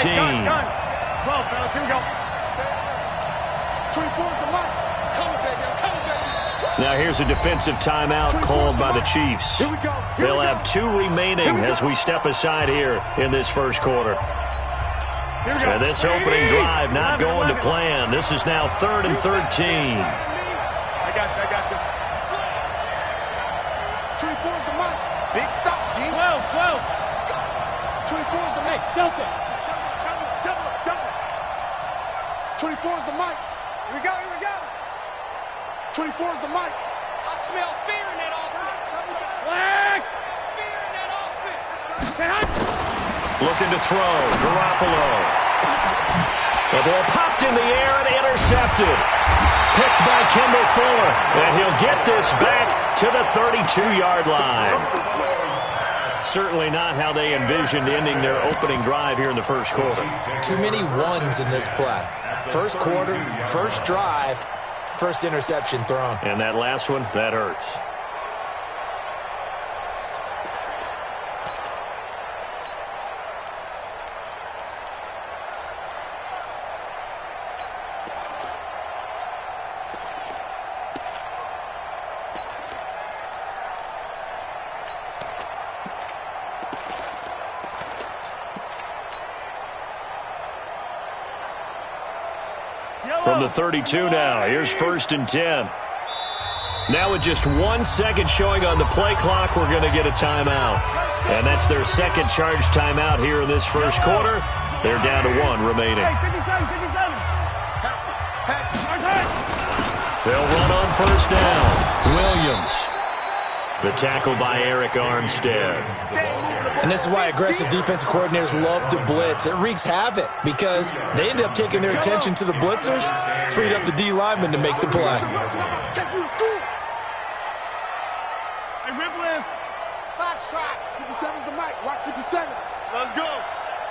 13. 12, fellas, here we go. 24 is the mic. Come baby, I'm coming, baby. Now here's a defensive timeout called by the Chiefs. Here we go. They'll have 2 remaining as we step aside here in this first quarter. And this opening drive not going to plan. This is now 3rd and 13. I got you. 24 is the mic. Big stop, G. 12. 24 is the mic. Delta. Double. 24 is the mic. Here we go. 24 is the mic. I smell fear in that offense. Flag. Fear in that offense. Looking to throw. Garoppolo. The ball popped in the air and intercepted. Picked by Kendall Fuller. And he'll get this back to the 32-yard line. Certainly not how they envisioned ending their opening drive here in the first quarter. Too many ones in this play. First quarter, first drive, first interception thrown. And that last one, that hurts. From the 32 now, here's 1st and 10. Now with just 1 second showing on the play clock, we're going to get a timeout. And that's their second charge timeout here in this first quarter. They're down to 1 remaining. Hey, 57. They'll run on 1st down. Williams. The tackle by Eric Armstead. And this is why aggressive defensive coordinators love to blitz. It wreaks havoc because they end up taking their attention to the blitzers, freed up the D lineman to make the play. Hey, rip list. Box track. 57 is the mic. Watch 57. Let's go.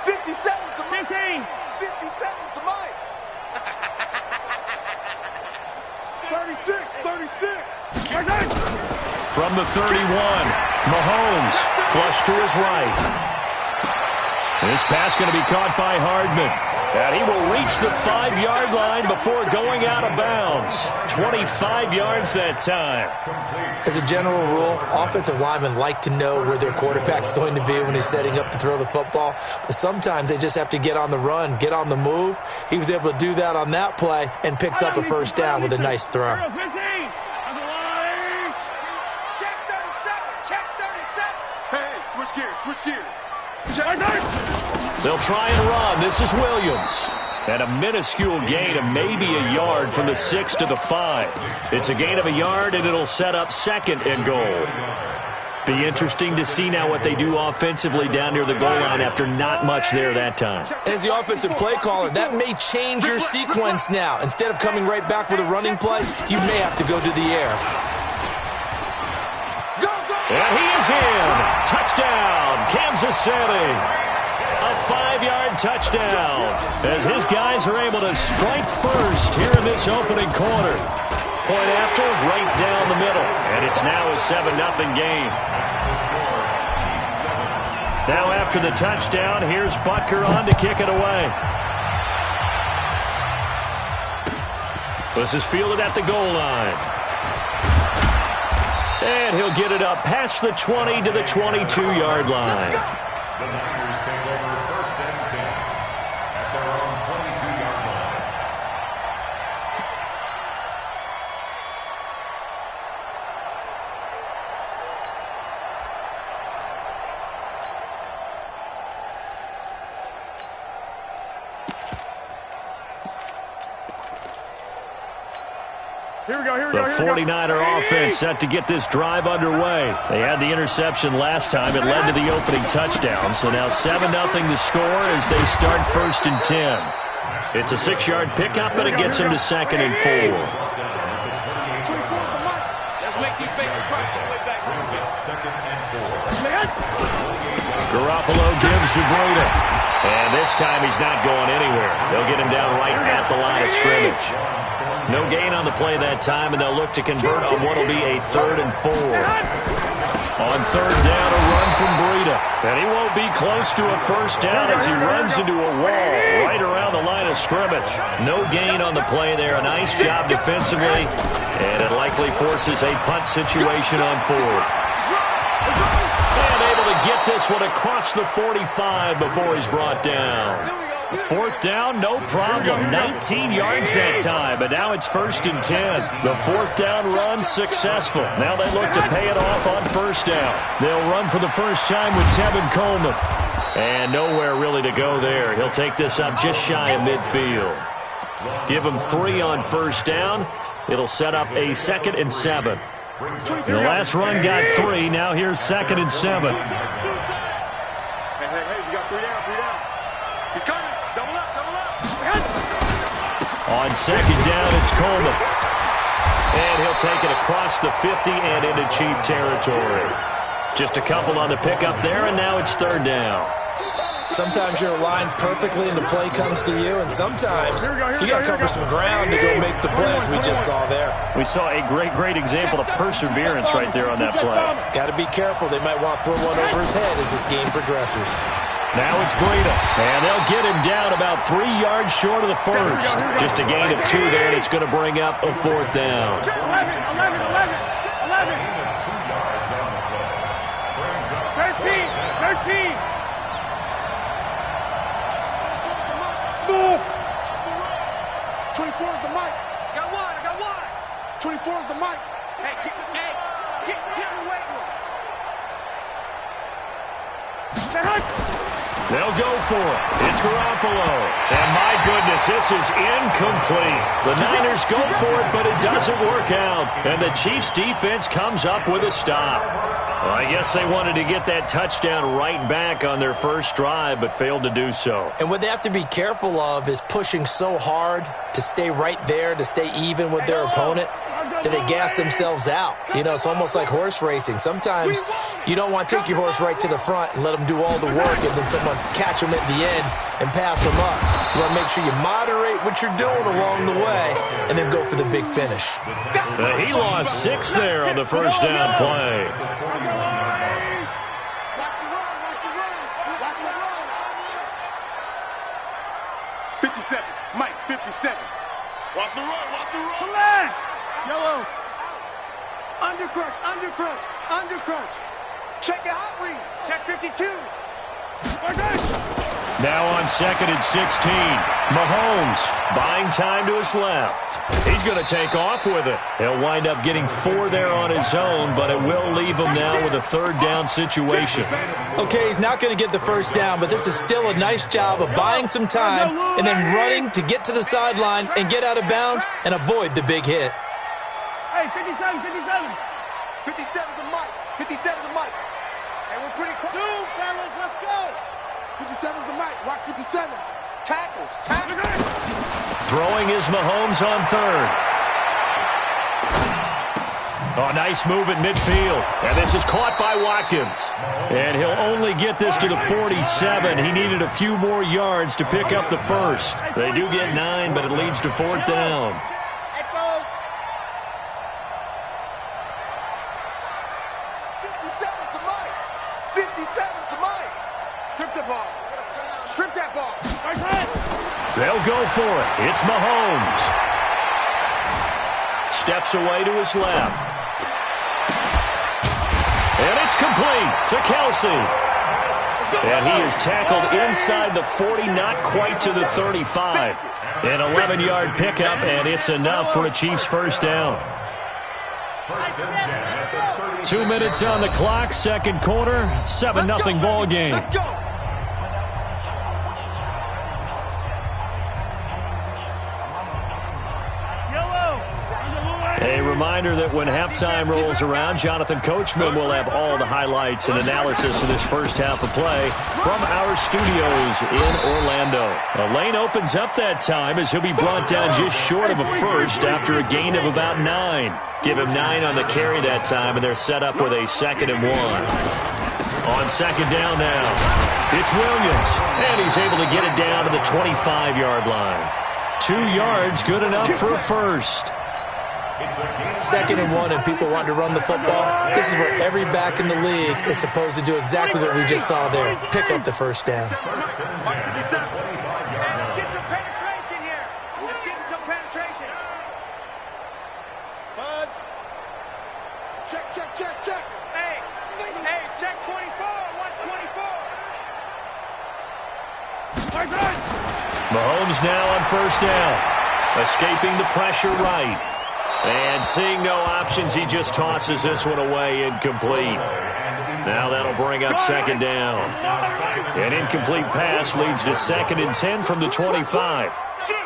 57 is the mic. 15. 57 is the mic. 36. From the 31, Mahomes flush to his right. This pass going to be caught by Hardman. And he will reach the 5-yard line before going out of bounds. 25 yards that time. As a general rule, offensive linemen like to know where their quarterback's going to be when he's setting up to throw the football. But sometimes they just have to get on the run, get on the move. He was able to do that on that play and picks up a 1st down with a nice throw. 15. Check 37. Hey, switch gears. They'll try and run. This is Williams. And a minuscule gain of maybe a yard from the 6 to the 5. It's a gain of a yard, and it'll set up 2nd and goal. Be interesting to see now what they do offensively down near the goal line after not much there that time. As the offensive play caller, that may change your sequence now. Instead of coming right back with a running play, you may have to go to the air. And he is in. Touchdown, Kansas City. A 5-yard touchdown as his guys are able to strike first here in this opening quarter. Point after, right down the middle. And it's now a 7-0 game. Now after the touchdown, here's Butker on to kick it away. This is fielded at the goal line. And he'll get it up past the 20 to the 22-yard line. The Niners take over 1st and 10 at their own 22-yard line. Here we go. The 49er offense set to get this drive underway. They had the interception last time. It led to the opening touchdown. So now 7-0 to score as they start 1st and 10. It's a 6-yard pickup, and it gets them to 2nd and 4. Let's make these babies cry all the way back. 2nd and 4. Garoppolo gives to Breida. And this time he's not going anywhere. They'll get him down right at the line of scrimmage. No gain on the play that time, and they'll look to convert on what will be a 3rd and 4. On third down, a run from Breida. And he won't be close to a first down as he runs into a wall right around the line of scrimmage. No gain on the play there. A nice job defensively. And it likely forces a punt situation on fourth. And able to get this one across the 45 before he's brought down. Fourth down, no problem. 19 yards that time, but now it's 1st and 10. The fourth down run successful. Now they look to pay it off on first down. They'll run for the first time with Tevin Coleman. And nowhere really to go there. He'll take this up just shy of midfield. Give him 3 on first down. It'll set up a 2nd and 7. The last run got 3. Now here's 2nd and 7. Hey, we got 3 down, 3 down. He's coming. Double up, double up. On second down, it's Coleman. And he'll take it across the 50 and into Chief territory. Just a couple on the pickup there, and now it's 3rd down. Sometimes you're aligned perfectly and the play comes to you, and sometimes you got to cover some ground to go make the play, as we just saw there. We saw a great example of perseverance right there on that play. Got to be careful. They might want to throw one over his head as this game progresses. Now it's Breida, and they'll get him down about 3 yards short of the first. Just a gain of 2 there, and it's going to bring up a 4th down. 11. 13. Smooth. 24 is the mic. I got one. 24 is the mic. Hey, get in the weight room. They'll go for it. It's Garoppolo. And my goodness, this is incomplete. The Niners go for it, but it doesn't work out. And the Chiefs defense comes up with a stop. Well, I guess they wanted to get that touchdown right back on their first drive, but failed to do so. And what they have to be careful of is pushing so hard to stay right there, to stay even with their opponent, that they gas themselves out. You know, it's almost like horse racing. Sometimes you don't want to take your horse right to the front and let them do all the work and then someone catch them at the end and pass them up. You want to make sure you moderate what you're doing along the way and then go for the big finish. He lost 6 there on the first down play. Watch the run. 57. Mike, 57. Watch the run. Collect. Yellow. Undercrunch. Check your hot read. Check 52. Now on 2nd and 16. Mahomes buying time to his left. He's going to take off with it. He'll wind up getting 4 there on his own, but it will leave him now with a 3rd down situation. Okay, he's not going to get the first down, but this is still a nice job of buying some time and then running to get to the sideline and get out of bounds and avoid the big hit. Hey, 57. 57 the mic. 57 the mic. Hey, we're pretty close. Two, fellas, let's go. 57's the mic. Watch 57. Tackles. Throwing is Mahomes on 3rd. Oh, nice move at midfield. And this is caught by Watkins. And he'll only get this to the 47. He needed a few more yards to pick up the first. They do get 9, but it leads to 4th down. Echo. 57's the mic. 57's the mic. Strip the ball. Strip that ball. They'll go for it. It's Mahomes. Steps away to his left. And it's complete to Kelsey. And he is tackled inside the 40, not quite to the 35. An 11-yard pickup, and it's enough for a Chiefs first down. 2 minutes on the clock, 2nd quarter, 7-0 ball game. Let's go. A reminder that when halftime rolls around, Jonathan Coachman will have all the highlights and analysis of this first half of play from our studios in Orlando. A lane opens up that time as he'll be brought down just short of a first after a gain of about 9. Give him 9 on the carry that time, and they're set up with a 2nd and 1. On 2nd down now, it's Williams, and he's able to get it down to the 25-yard line. 2 yards, good enough for a first. 2nd and 1 and people want to run the football. This is where every back in the league is supposed to do exactly what we just saw there. Pick up the first down. Let's get some penetration here. Let's get some penetration. Buzz. Check. Hey, check 24. Watch 24. Mahomes now on first down. Escaping the pressure right. And seeing no options, he just tosses this one away, incomplete. Now that'll bring up 2nd down. An incomplete pass leads to 2nd and 10 from the 25. Shoot.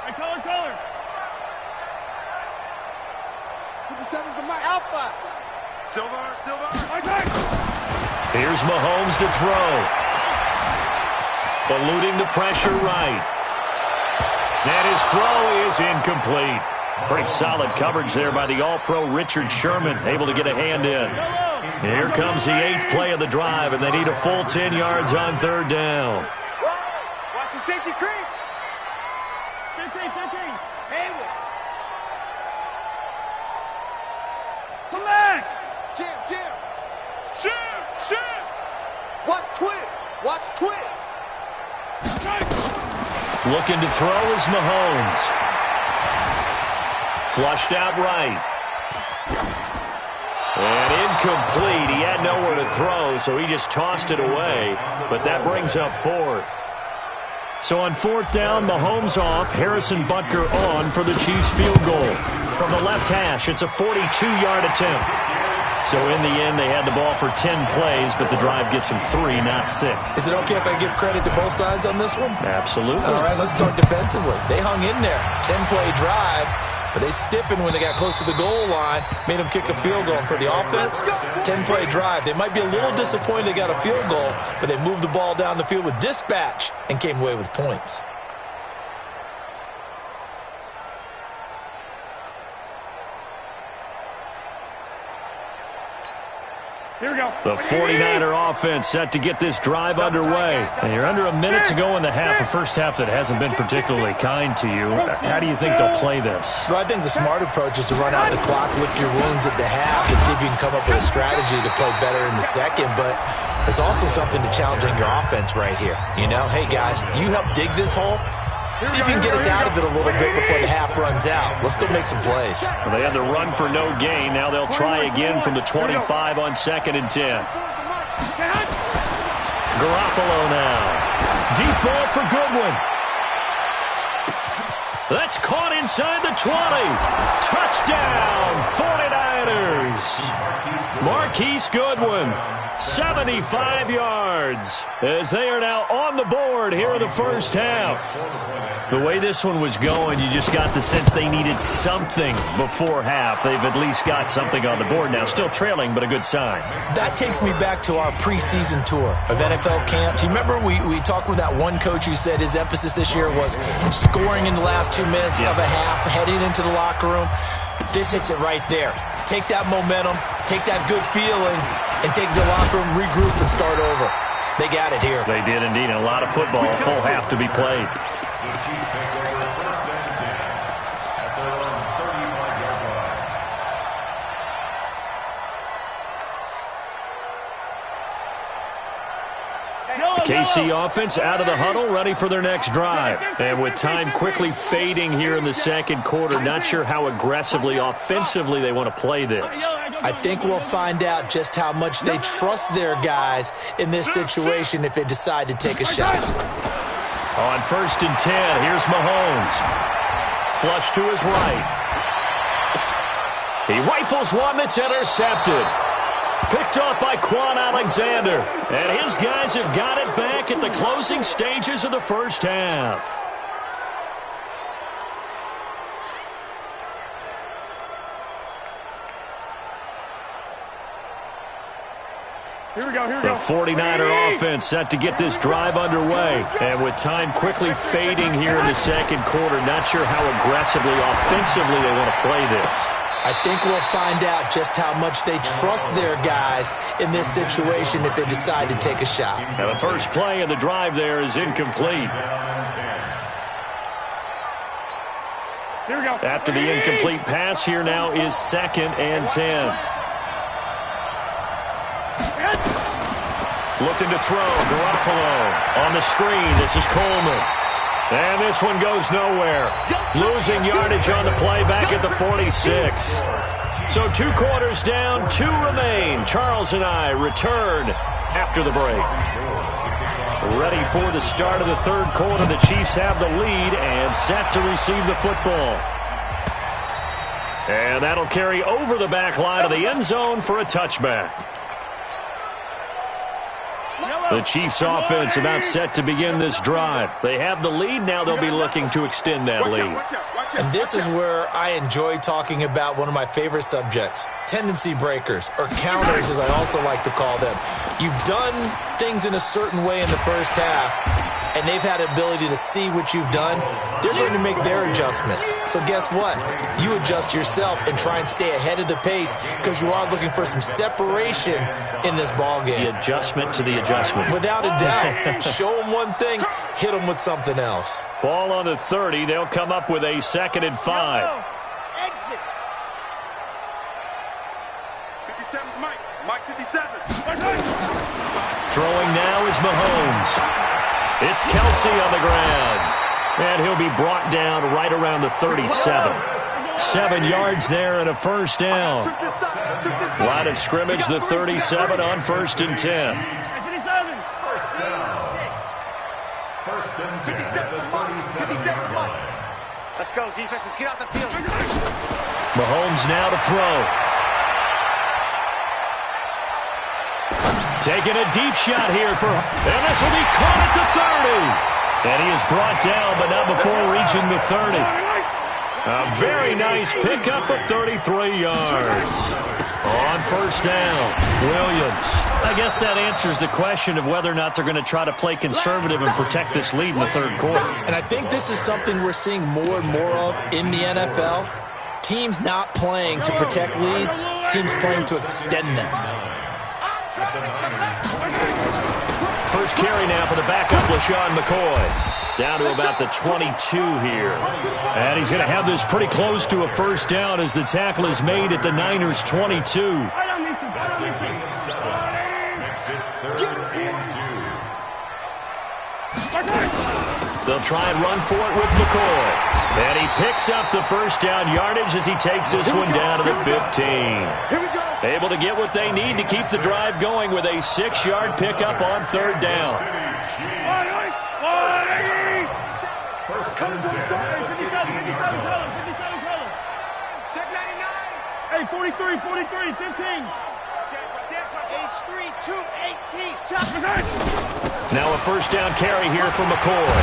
Hey, color. 57's the mic. Alpha. Silver. Here's Mahomes to throw. Eluding the pressure right. And his throw is incomplete. Pretty solid coverage there by the All-Pro Richard Sherman, able to get a hand in. Here comes the 8th play of the drive, and they need a full 10 yards on 3rd down. Watch the safety creep. 15. Hayward. Come back. Jam. Shoot. Watch twist. Looking to throw is Mahomes. Flushed out right. And incomplete. He had nowhere to throw, so he just tossed it away. But that brings up 4th. So on 4th down, Mahomes off. Harrison Butker on for the Chiefs field goal. From the left hash, it's a 42-yard attempt. So in the end, they had the ball for 10 plays, but the drive gets them 3, not 6. Is it okay if I give credit to both sides on this one? Absolutely. All right, let's start defensively. They hung in there. 10-play drive, but they stiffened when they got close to the goal line, made them kick a field goal. And for the offense, 10-play drive. They might be a little disappointed they got a field goal, but they moved the ball down the field with dispatch and came away with points. Here we go. The 49er offense set to get this drive underway. And you're under a minute to go in the half, a first half that hasn't been particularly kind to you. How do you think they'll play this? Well, I think the smart approach is to run out the clock, lick your wounds at the half, and see if you can come up with a strategy to play better in the second. But there's also something to challenging your offense right here. You know, hey, guys, you help dig this hole. See if you can get us out of it a little bit before the half runs out. Let's go make some plays. Well, they had the run for no gain. Now they'll try again from the 25 on 2nd and 10. Garoppolo now. Deep ball for Goodwin. That's caught inside the 20. Touchdown, 49ers. Marquise Goodwin, 75 yards, as they are now on the board here in the first half. The way this one was going, you just got the sense they needed something before half. They've at least got something on the board now. Still trailing, but a good sign. That takes me back to our preseason tour of NFL camps. You remember we talked with that one coach who said his emphasis this year was scoring in the last 2 minutes of a half, heading into the locker room. This hits it right there. Take that momentum, take that good feeling, and take the locker room, regroup, and start over. They got it here. They did indeed, and a lot of football, a full half to be played. The Chiefs take over 1st and 10 at their own 35-yard line. The KC offense out of the huddle, ready for their next drive. And with time quickly fading here in the second quarter, not sure how aggressively, offensively they want to play this. I think we'll find out just how much they trust their guys in this situation if they decide to take a shot. On 1st and 10, here's Mahomes. Flush to his right. He rifles one that's intercepted. Picked off by Quan Alexander. And his guys have got it back at the closing stages of the first half. Here we go. The 49er offense set to get this drive underway. And with time quickly fading here in the second quarter, not sure how aggressively, offensively they want to play this. I think we'll find out just how much they trust their guys in this situation if they decide to take a shot. Now the first play of the drive there is incomplete. Here we go. After the incomplete pass, here now is 2nd and 10. Looking to throw. Garoppolo on the screen. This is Coleman. And this one goes nowhere. Losing yardage on the play back at the 46. So 2 quarters down, 2 remain. Charles and I return after the break. Ready for the start of the 3rd quarter. The Chiefs have the lead and set to receive the football. And that'll carry over the back line of the end zone for a touchback. The Chiefs offense about set to begin this drive. They have the lead. Now they'll be looking to extend that lead. And this is where I enjoy talking about one of my favorite subjects, tendency breakers, or counters as I also like to call them. You've done things in a certain way in the first half, and they've had the ability to see what you've done. They're going to make their adjustments. So guess what? You adjust yourself and try and stay ahead of the pace because you are looking for some separation in this ball game. The adjustment to the adjustment. Without a doubt. Show them one thing, hit them with something else. Ball on the 30. They'll come up with a 2nd and 5. Exit. 57 's Mike. Mike 57. Throwing now is Mahomes. It's Kelsey on the ground. And he'll be brought down right around the 37. 7 yards there and a first down. Line of scrimmage, the 37 on 1st and 10. 57. First down. 1st and 10 at the 37 line. Let's go, defense. Let's get out the field. Mahomes now to throw. Taking a deep shot here and this will be caught at the 30. And he is brought down, but not before reaching the 30. A very nice pickup of 33 yards. On 1st down, Williams. I guess that answers the question of whether or not they're going to try to play conservative and protect this lead in the 3rd quarter. And I think this is something we're seeing more and more of in the NFL. Teams not playing to protect leads, teams playing to extend them. First carry now for the backup, LaShawn McCoy. Down to about the 22 here. And he's going to have this pretty close to a first down as the tackle is made at the Niners' 22. They'll try and run for it with McCoy. And he picks up the first down yardage as he takes this one down to the 15. Able to get what they need to keep the drive going with a 6-yard pickup on 3rd down. Come to the side. 57 color. Check 99. Hey, 43, 15. H3, 218. Now a first down carry here for McCoy.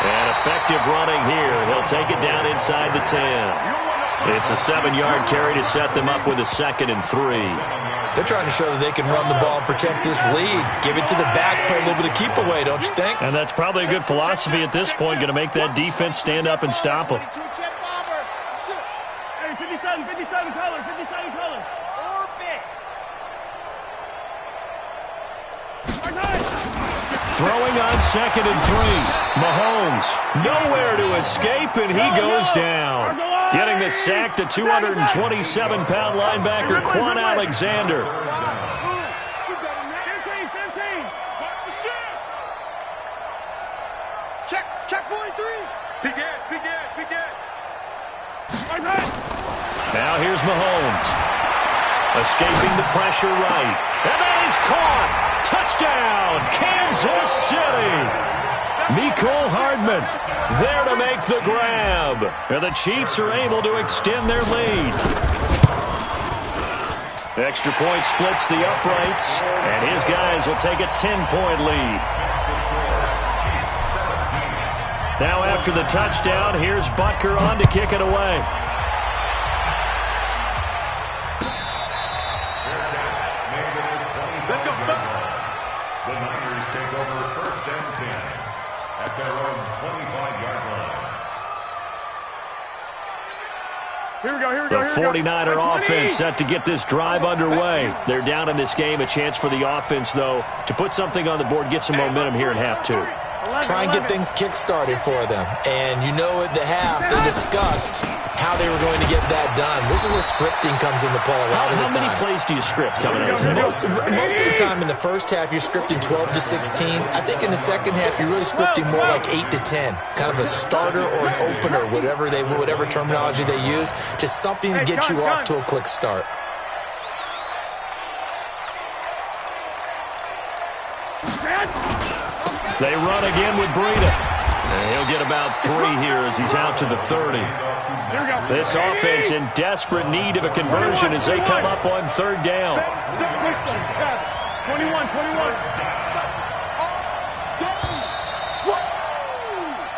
And effective running here. He'll take it down inside the 10. It's a 7-yard carry to set them up with a 2nd and 3. They're trying to show that they can run the ball and protect this lead. Give it to the backs, play a little bit of keep away, don't you think? And that's probably a good philosophy at this point. Going to make that defense stand up and stop them. Hey, 57 color. Orbit. Throwing on 2nd and 3. Mahomes nowhere to escape, and he goes down. Getting the sack, the 227-pound linebacker, Quan Alexander. 15. Check 43. Be good. Now here's Mahomes. Escaping the pressure right. And that is caught. Touchdown, Kansas City. Mecole Hardman there to make the grab. And the Chiefs are able to extend their lead. Extra point splits the uprights, and his guys will take a 10-point lead. Now after the touchdown, here's Butker on to kick it away. Let's go. The Niners take over 1st and 10 at their own 25-yard line. Here we go. The 49er offense set to get this drive underway. They're down in this game. A chance for the offense, though, to put something on the board, get some momentum here in half 2. try and get things kick-started for them. And you know at the half, they discussed how they were going to get that done. This is where scripting comes into play a lot of the time. How many plays do you script coming out? Most of the time in the first half, you're scripting 12 to 16. I think in the second half, you're really scripting more like 8 to 10. Kind of a starter or an opener, whatever terminology they use. Just something to get you off to a quick start. They run again with Breida. And he'll get about 3 here as he's out to the 30. This offense in desperate need of a conversion as they come up on 3rd down. 21.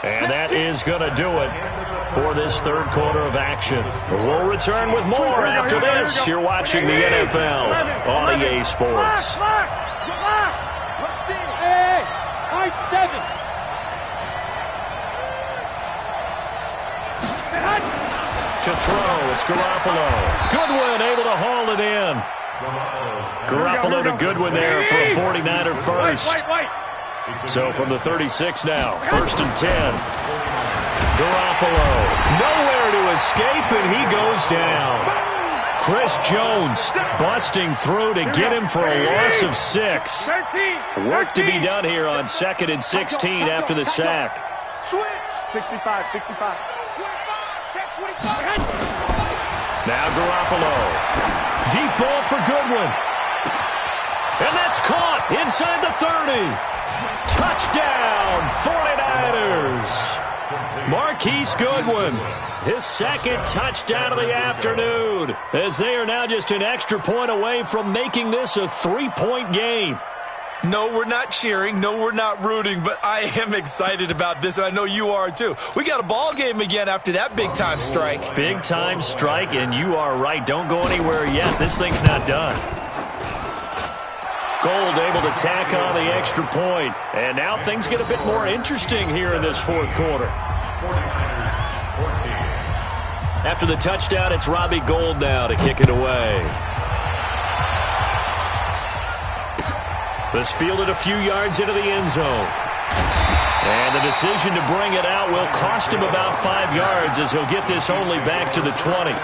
And that is going to do it for this 3rd quarter of action. We'll return with more after this. You're watching the NFL on EA Sports. To throw, it's Garoppolo. Goodwin able to haul it in. Garoppolo to Goodwin there for a 49er first. So from the 36 now, 1st and 10. Garoppolo, nowhere to escape, and he goes down. Chris Jones busting through to get him for a loss of 6. Work to be done here on 2nd and 16 after the sack. Switch. 65. Now Garoppolo. Deep ball for Goodwin. And that's caught inside the 30. Touchdown, 49ers. Marquise Goodwin, his 2nd touchdown of the afternoon, as they are now just an extra point away from making this a 3-point game. No, we're not cheering. No, we're not rooting, but I am excited about this, and I know you are too. We got a ball game again after that big-time strike. Big-time strike, and you are right. Don't go anywhere yet. This thing's not done. Gold able to tack on the extra point, and now things get a bit more interesting here in this 4th quarter. 49ers 14. After the touchdown, it's Robbie Gould now to kick it away. This fielded a few yards into the end zone. And the decision to bring it out will cost him about 5 yards as he'll get this only back to the 20.